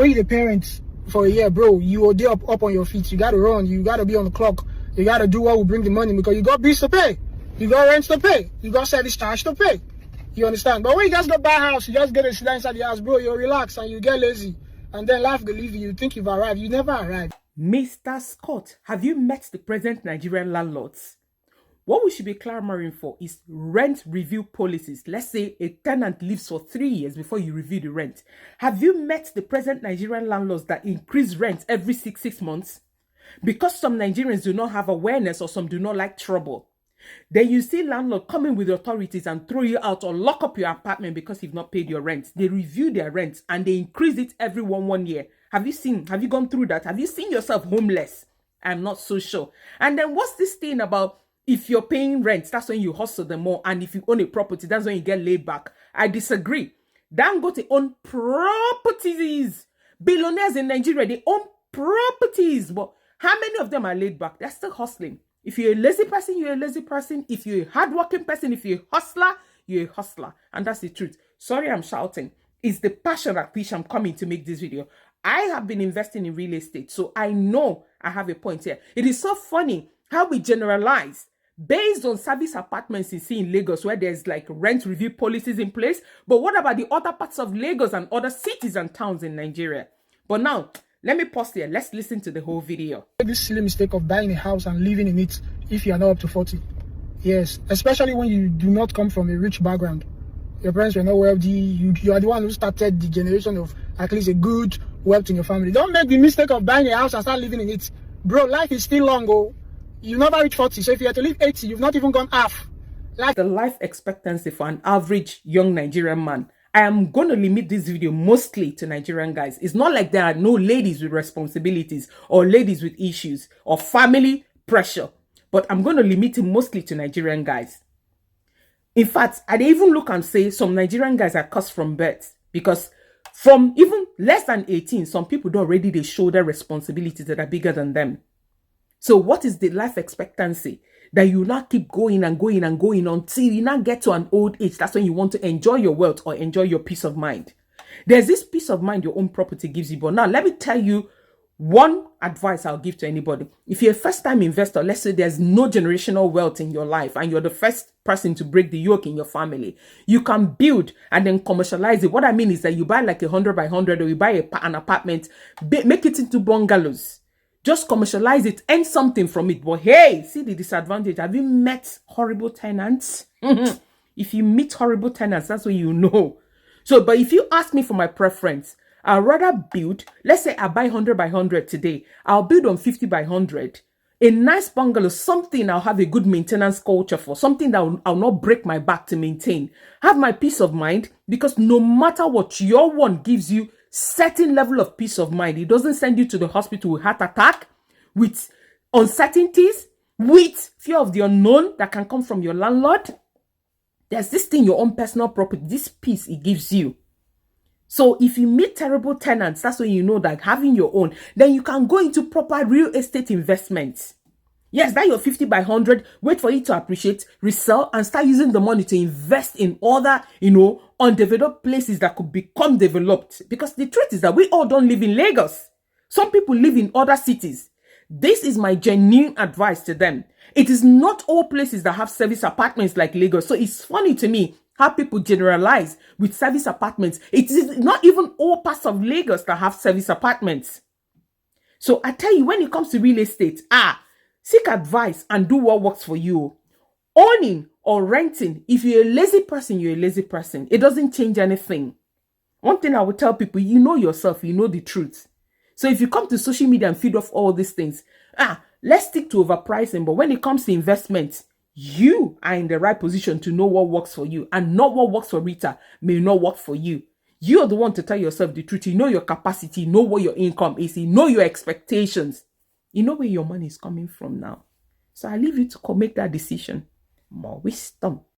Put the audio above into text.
when you're the parent for a year, bro, you will be up on your feet. You gotta run, you gotta be on the clock, you gotta do what will bring the money because you got bills to pay, you got rent to pay, you got service charge to pay. You understand? But when you just go buy a house, you just get a sit down inside the house, bro, you relax and you get lazy. And then life will leave you. You think you've arrived. You never arrived. Mr. Scott, have you met the present Nigerian landlords? What we should be clamoring for is rent review policies. Let's say a tenant lives for 3 years before you review the rent. Have you met the present Nigerian landlords that increase rent every six months? Because some Nigerians do not have awareness or some do not like trouble. Then you see landlord coming with authorities and throw you out or lock up your apartment because you've not paid your rent. They review their rent and they increase it every one year. Have you gone through that? Have you seen yourself homeless? I'm not so sure. And then what's this thing about if you're paying rent, that's when you hustle them more. And if you own a property, that's when you get laid back. I disagree. Dangote own properties. Billionaires in Nigeria, they own properties. But how many of them are laid back? They're still hustling. If you're a lazy person, you're a lazy person. If you're a hardworking person, if you're a hustler, you're a hustler. And that's the truth. Sorry, I'm shouting. It's the passion at which I'm coming to make this video. I have been investing in real estate, so I know I have a point here. It is so funny how we generalize based on service apartments you see in Lagos where there's like rent review policies in place. But what about the other parts of Lagos and other cities and towns in Nigeria? But now, let me pause here. Let's listen to the whole video. This silly mistake of buying a house and living in it if you are not up to 40. Yes, especially when you do not come from a rich background. Your parents were not wealthy. You are the one who started the generation of at least a good wealth in your family. Don't make the mistake of buying a house and start living in it. Bro, life is still long, oh. You never reach 40. So if you have to live 80, you've not even gone half. The life expectancy for an average young Nigerian man. I am going to limit this video mostly to Nigerian guys. It's not like there are no ladies with responsibilities or ladies with issues or family pressure. But I'm going to limit it mostly to Nigerian guys. In fact, I'd even look and say some Nigerian guys are cursed from birth. Because from even less than 18, some people don't already they shoulder responsibilities that are bigger than them. So what is the life expectancy? That you not keep going and going and going until you not get to an old age. That's when you want to enjoy your wealth or enjoy your peace of mind. There's this peace of mind your own property gives you. But now let me tell you one advice I'll give to anybody. If you're a first-time investor, let's say there's no generational wealth in your life and you're the first person to break the yoke in your family, you can build and then commercialize it. What I mean is that you buy like 100 by 100 or you buy an apartment, make it into bungalows. Just commercialize it, earn something from it. But hey, see the disadvantage. Have you met horrible tenants? If you meet horrible tenants, that's what you know. So, but if you ask me for my preference, I'd rather build, let's say I buy 100 by 100 today. I'll build on 50 by 100. A nice bungalow, something I'll have a good maintenance culture for, something that I'll not break my back to maintain. Have my peace of mind, because no matter what, your one gives you certain level of peace of mind. It doesn't send you to the hospital with heart attack, with uncertainties, with fear of the unknown that can come from your landlord. There's this thing, your own personal property, this peace it gives you. So if you meet terrible tenants, that's when you know that having your own, then you can go into proper real estate investments. Yes, that your 50 by 100, wait for it to appreciate, resell, and start using the money to invest in other, undeveloped places that could become developed. Because the truth is that we all don't live in Lagos. Some people live in other cities. This is my genuine advice to them. It is not all places that have service apartments like Lagos. So it's funny to me how people generalize with service apartments. It is not even all parts of Lagos that have service apartments. So I tell you, when it comes to real estate, seek advice and do what works for you. Owning or renting, if you're a lazy person, you're a lazy person. It doesn't change anything. One thing I would tell people, you know yourself, you know the truth. So if you come to social media and feed off all these things, let's stick to overpricing. But when it comes to investments, you are in the right position to know what works for you, and not what works for Rita may not work for you. You're the one to tell yourself the truth. You know your capacity, you know what your income is, you know your expectations. You know where your money is coming from now. So I leave you to make that decision. More wisdom.